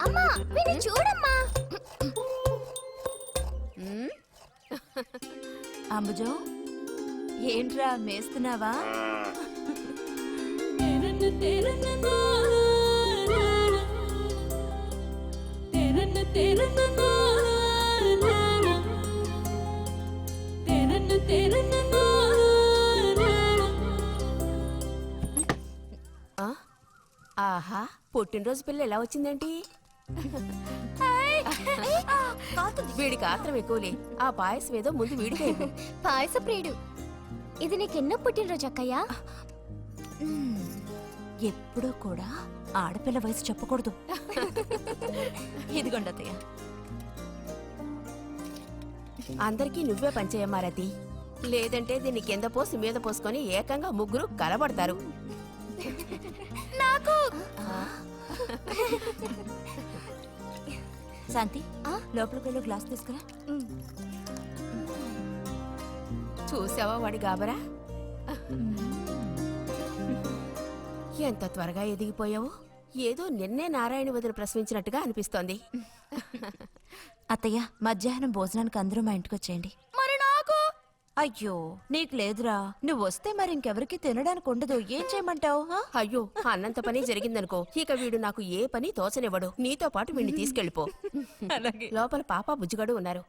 అమ్మా వీడిని చూడమ్మా. అంబుజం ఏంట్రా మేస్తున్నావా? ఆహా, పుట్టినరోజు పిల్ల ఎలా వచ్చిందేంటి? వీడికి ఆత్రం ఎక్కువలే. ఆ పాయసం ఏదో ముందు వీడికి. పాయస ప్రియుడు. ఇది నీకెన్నో పుట్టినరోజు అక్కయ్యా? ఎప్పుడూ కూడా ఆడపిల్ల వయసు చెప్పకూడదు. ఇదిగోండి అత్తయ్య. అందరికీ నువ్వే పంచేయమ్మా రతి, లేదంటే దీన్ని కింద పోసి మీద పోసుకొని ఏకంగా ముగ్గురు కలబడతారు. నాకు శాంతి, లోపలికి వెళ్ళి గ్లాస్ తీసుకురా. చూసావా వాడి గాబరా? ఎంత త్వరగా ఎదిగిపోయావు. ఏదో నిన్నే నారాయణ వదిన ప్రశ్నించినట్టుగా అనిపిస్తోంది. అత్తయ్య, మధ్యాహ్నం భోజనానికి అందరూ మా ఇంటికి వచ్చేయండి. మరి నాకు? అయ్యో, నీకు లేదురా. నువ్వు వస్తే మరి ఇంకెవరికి తినడానికి ఉండదు. ఏం చేయమంటావు? అయ్యో, అన్నంత పని జరిగిందనుకో, ఇక వీడు నాకు ఏ పని తోచనివ్వడు. నీతో పాటు వీడిని తీసుకెళ్ళిపో. లోపల పాప బుజ్జిగాడు ఉన్నారు.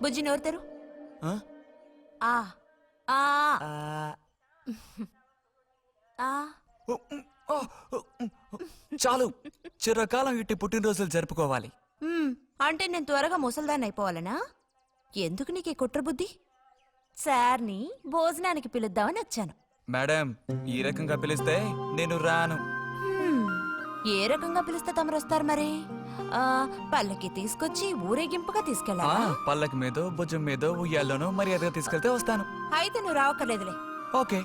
బుజ్జి నోరుతారు. చాలు, చిరకాలం ఇట్టి పుట్టినరోజులు జరుపుకోవాలి. అంటే నేను త్వరగా ముసల్దాన్ని అయిపోవాలనా? ఎందుకు నీకు ఈ కుట్ర బుద్ధి? సార్ని భోజనానికి పిలుద్దామని వచ్చాను. మేడం, ఈ రకంగా పిలిస్తే నేను రాను. ఏ రకంగా పిలిస్తే తమరు వస్తారు మరి? పల్లకి తీసుకొచ్చి ఊరేగింపుగా తీసుకెళ్ళాలా? పల్లకి మీదో భుజం మీదో ఉయ్యాల్లోనో మర్యాదగా తీసుకెళ్తే వస్తాను. అయితే నువ్వు రావక్కర్లేదులే. ఓకే,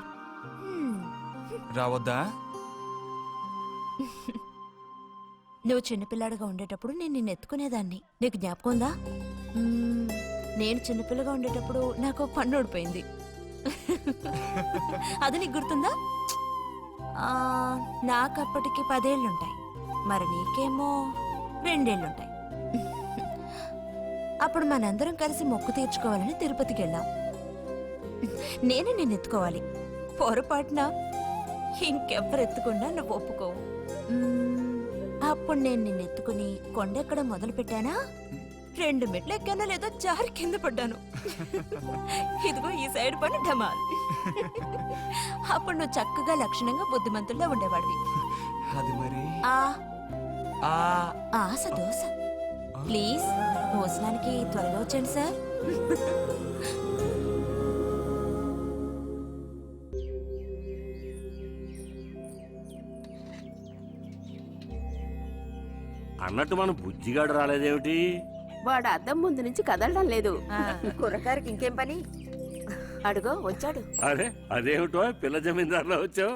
రావద్దా? నువ్వు చిన్నపిల్లాడిగా ఉండేటప్పుడు నేను నిన్ను ఎత్తుకునేదాన్ని. నీకు జ్ఞాపకం ఉందా? నేను చిన్నపిల్లగా ఉండేటప్పుడు నాకు పన్ను ఊడిపోయింది. అది నీకు గుర్తుందా? నాకప్పటికి 10 ఏళ్ళుంటాయి. మరి నీకేమో 2 ఏళ్ళుంటాయి. అప్పుడు మనందరం కలిసి మొక్కు తీర్చుకోవాలని తిరుపతికి వెళ్ళాం. నేను నిన్ను ఎత్తుకోవాలి. పొరపాటున ఇంకెవ్వరు ఎత్తుకున్నా నువ్వు ఒప్పుకోవు. అప్పుడు నేను నిన్ను ఎత్తుకుని కొండెక్కడం మొదలు పెట్టానా, 2 మెట్లు ఎక్కానో లేదో జారి కింద పడ్డాను. ఇదిగో ఈ సైడ్ పని ఢమాల్. అప్పుడు నువ్వు చక్కగా లక్షణంగా బుద్ధిమంతుల్లో ఉండేవాడివి. అది మరి ఆశ దోశ. ప్లీజ్ భోజనానికి త్వరగా వచ్చండి సార్. అన్నట్టు మన బుజ్జిగాడు రాలేదేమిటి? వాడు అద్దం ముందు నుంచి కదలడం లేదు. కుర్రకారికి ఇంకేం పని? అడుగో వచ్చాడు. అరే అదేమిటో పిల్ల జమీందారులో వచ్చావు?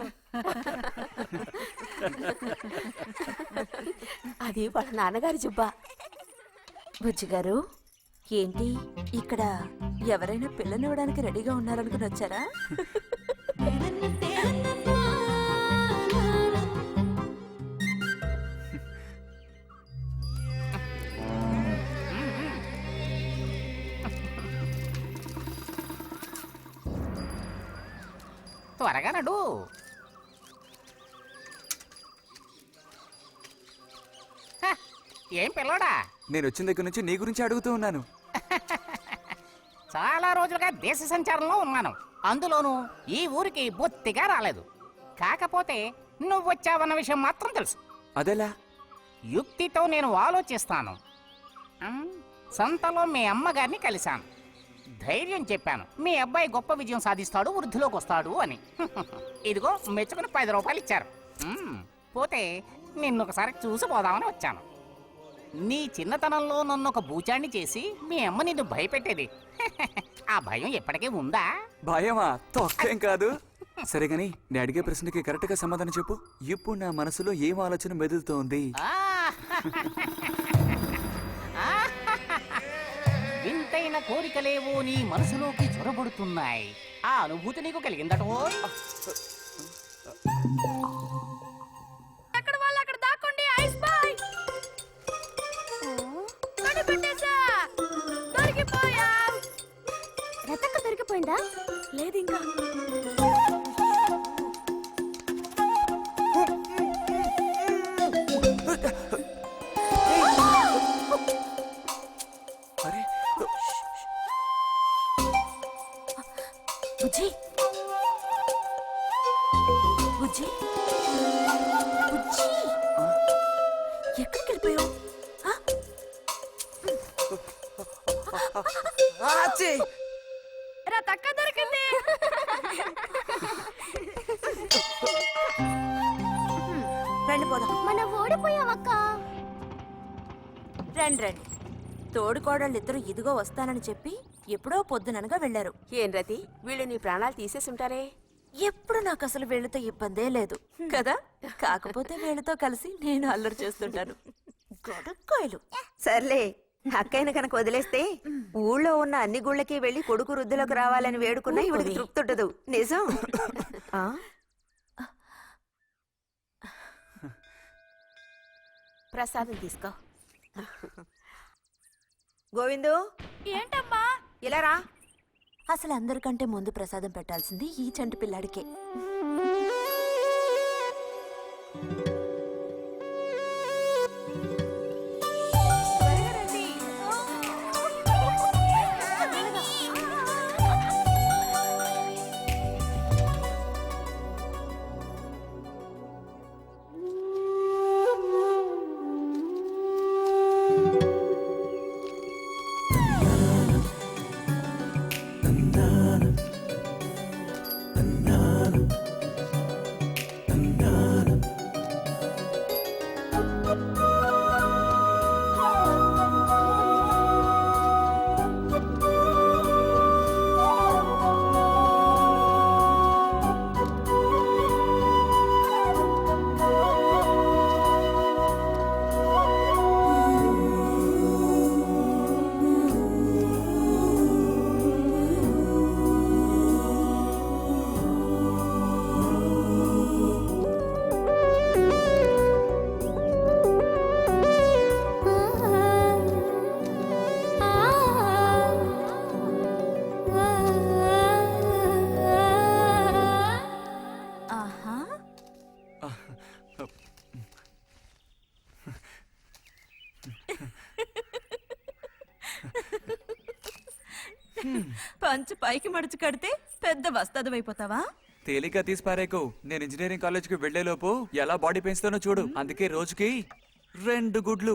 అది వాళ్ళ నాన్నగారి జుబ్బా. బుజ్జిగారు, ఏంటి ఇక్కడ ఎవరైనా పిల్లనివ్వడానికి రెడీగా ఉన్నారనుకుని వచ్చారా? త్వరగా నడు. ఏం పిల్లోడా, నేను వచ్చిన దగ్గర నుంచి నీ గురించి అడుగుతూ ఉన్నాను. చాలా రోజులుగా దేశ సంచారంలో ఉన్నాను. అందులోనూ ఈ ఊరికి బొత్తిగా రాలేదు. కాకపోతే నువ్వు వచ్చావన్న విషయం మాత్రం తెలుసు. అదెలా? యుక్తితో నేను ఆలోచిస్తాను. సంతలో మీ అమ్మగారిని కలిశాను. ధైర్యం చెప్పాను, మీ అబ్బాయి గొప్ప విజయం సాధిస్తాడు, వృద్ధిలోకి వస్తాడు అని. ఇదిగో మెచ్చుకుని 10 రూపాయలు ఇచ్చారు. పోతే నిన్నొకసారి చూసిపోదామని వచ్చాను. నీ చిన్నతనంలో నన్ను ఒక బూచాన్ని చేసి మీ అమ్మ నిన్ను భయపెట్టేది. ఆ భయం ఎప్పటికీ ఉందా? భయమా? తొక్కేం కాదు. సరే గాని నేను అడిగే ప్రశ్నకి కరెక్ట్ గా సమాధానం చెప్పు. ఇప్పుడు నా మనసులో ఏం ఆలోచన మెదులుతోంది? ఆ! వింతైన కోరికలేవో నీ మనసులోకి చొరబడుతున్నాయి. ఆ అనుభూతి నీకు కలిగిందటో? అక్కడ వాళ్ళు అక్కడ దాక్కోండి. Ice boy కనిపెట్టేశా. దొరికిపోయా. రతక్క దొరికిపోయిందా? లేదు ఇంకా. అరే బుజ్జి బుజ్జి బుజ్జి ఎక్కడికి వెళ్ళిపోయావు? ఆచి! రతక్క దొరికింది. రండి పోదాం. మనం ఓడిపోయావక్క. రండి రండి. తోడుకోడళ్ళు ఇద్దరు ఇదిగో వస్తానని చెప్పి ఎప్పుడో పొద్దుననగా వెళ్లారు. ఏం రతి, వీళ్ళు నీ ప్రాణాలు తీసేసుంటారే. ఎప్పుడు నాకు అసలు వీళ్ళతో ఇబ్బందే లేదు కదా. కాకపోతే వీళ్ళతో కలిసి నేను అల్లరి చేస్తుంటాను. గొడక్కాయలు. సర్లే, అక్కయ్యను కనుక వదిలేస్తే ఊళ్ళో ఉన్న అన్ని గుళ్ళకి వెళ్లి కొడుకు వృద్ధిలోకి రావాలని వేడుకున్నా ఇవిడికి తృప్తి ఉండదు. నిజం. ఆ? ప్రసాదం తీసుకో. గోవిందు, ఏంటమ్మా? ఇలా రా. అసలు అందరికంటే ముందు ప్రసాదం పెట్టాల్సింది ఈ చంటి పిల్లాడికే. ఆహా, పంచు పైకి మడుచు కడితే పెద్ద వస్తదమైపోతావా? తేలిక తీసి పారేకు. నేను ఇంజనీరింగ్ కాలేజ్కి వెళ్లేలోపు ఎలా బాడీ పెంచుతానో చూడు. అందుకే రోజుకి 2 గుడ్లు.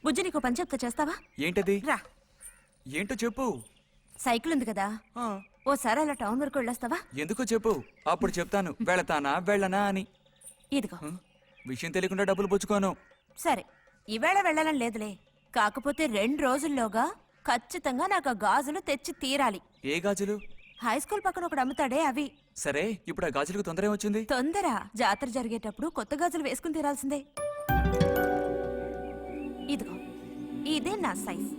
బుజ్జి నీకు పని చెప్తా చేస్తావా? ఏంటది? రా. ఏంటో చెప్పు. సైకిల్ ఉంది కదా, ఆ, ఓసారి అలా టౌన్ వరకు వెళ్ళొస్తావా? ఎందుకో చెప్పు. అప్పుడు చెప్తాను వెళతానా వెళ్ళనా అని. ఇదిగో. హ? విషయం తెలియకుండా డబ్బులు పుచ్చుకోను. సరే, ఈవేళ వెళ్ళాలని లేదులే. కాకపోతే 2 రోజుల్లోగా ఖచ్చితంగా నాకు ఆ గాజులు తెచ్చి తీరాలి. ఏ గాజులు? హై స్కూల్ పక్కన ఒకడు అమ్ముతాడే అవి. సరే, ఇప్పుడు ఆ గాజులకు తొందర ఏమొచ్చింది? తొందర జాతర జరిగేటప్పుడు కొత్త గాజులు వేసుకుని తీరాల్సిందే. ఇదిగో, ఇదే నా సైజ్.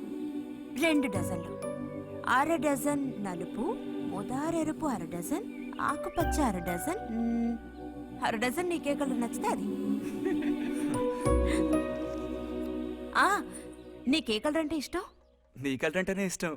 2 డజన్లు. 1/2 డజన్ నలుపు, ముదారెరుపు 1/2 డజన్, ఆకుపచ్చ 1/2 డజన్. 1/2 డజన్ నీకే కలర్ నచ్చితే అది. నీకే కలర్ అంటే ఇష్టం? నీ కలర్ అంటేనే ఇష్టం.